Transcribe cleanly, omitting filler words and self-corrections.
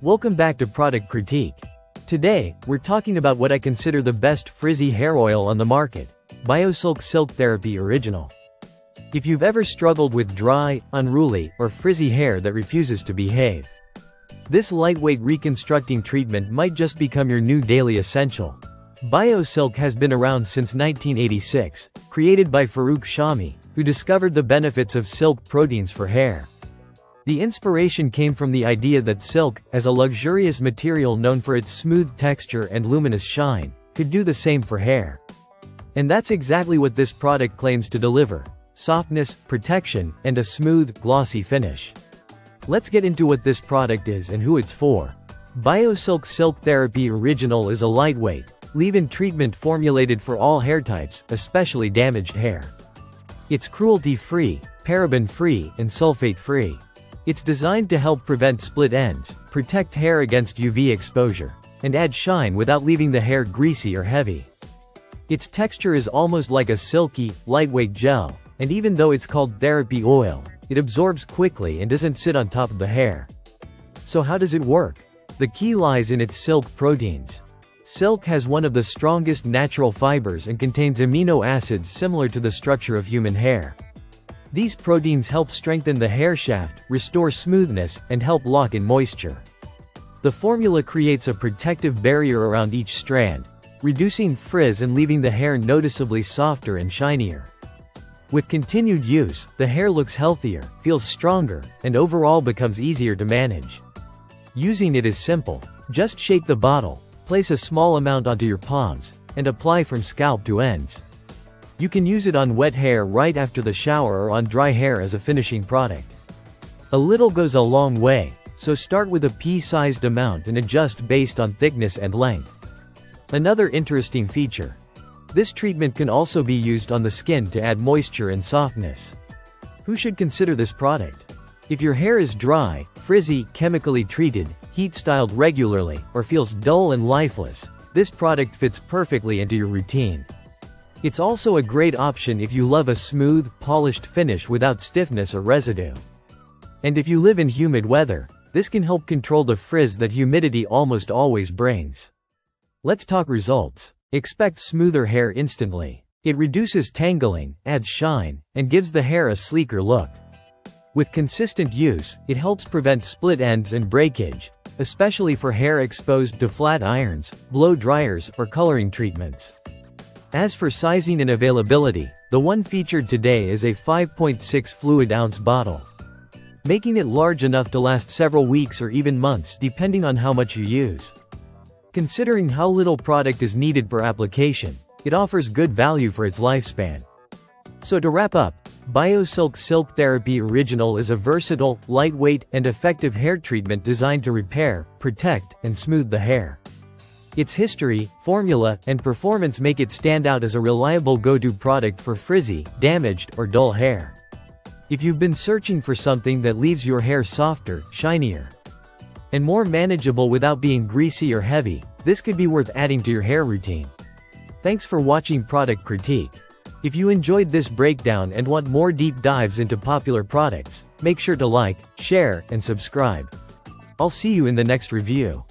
Welcome back to Product Critique. Today, we're talking about what I consider the best frizzy hair oil on the market, BioSilk Silk Therapy Original. If you've ever struggled with dry, unruly, or frizzy hair that refuses to behave, this lightweight reconstructing treatment might just become your new daily essential. BioSilk has been around since 1986, created by Farouk Shami, who discovered the benefits of silk proteins for hair. The inspiration came from the idea that silk, as a luxurious material known for its smooth texture and luminous shine, could do the same for hair. And that's exactly what this product claims to deliver: softness, protection, and a smooth, glossy finish. Let's get into what this product is and who it's for. BioSilk Silk Therapy Original is a lightweight, leave-in treatment formulated for all hair types, especially damaged hair. It's cruelty-free, paraben-free, and sulfate-free. It's designed to help prevent split ends, protect hair against UV exposure, and add shine without leaving the hair greasy or heavy. Its texture is almost like a silky, lightweight gel, and even though it's called therapy oil, it absorbs quickly and doesn't sit on top of the hair. So how does it work? The key lies in its silk proteins. Silk has one of the strongest natural fibers and contains amino acids similar to the structure of human hair. These proteins help strengthen the hair shaft, restore smoothness, and help lock in moisture. The formula creates a protective barrier around each strand, reducing frizz and leaving the hair noticeably softer and shinier. With continued use, the hair looks healthier, feels stronger, and overall becomes easier to manage. Using it is simple. Just shake the bottle, place a small amount onto your palms, and apply from scalp to ends. You can use it on wet hair right after the shower or on dry hair as a finishing product. A little goes a long way, so start with a pea-sized amount and adjust based on thickness and length. Another interesting feature: this treatment can also be used on the skin to add moisture and softness. Who should consider this product? If your hair is dry, frizzy, chemically treated, heat-styled regularly, or feels dull and lifeless, this product fits perfectly into your routine. It's also a great option if you love a smooth, polished finish without stiffness or residue. And if you live in humid weather, this can help control the frizz that humidity almost always brings. Let's talk results. Expect smoother hair instantly. It reduces tangling, adds shine, and gives the hair a sleeker look. With consistent use, it helps prevent split ends and breakage, especially for hair exposed to flat irons, blow dryers, or coloring treatments. As for sizing and availability, the one featured today is a 5.6 fluid ounce bottle, making it large enough to last several weeks or even months depending on how much you use. Considering how little product is needed per application, it offers good value for its lifespan. So to wrap up, BioSilk Silk Therapy Original is a versatile, lightweight, and effective hair treatment designed to repair, protect, and smooth the hair. Its history, formula, and performance make it stand out as a reliable go-to product for frizzy, damaged, or dull hair. If you've been searching for something that leaves your hair softer, shinier, and more manageable without being greasy or heavy, this could be worth adding to your hair routine. Thanks for watching Product Critique. If you enjoyed this breakdown and want more deep dives into popular products, make sure to like, share, and subscribe. I'll see you in the next review.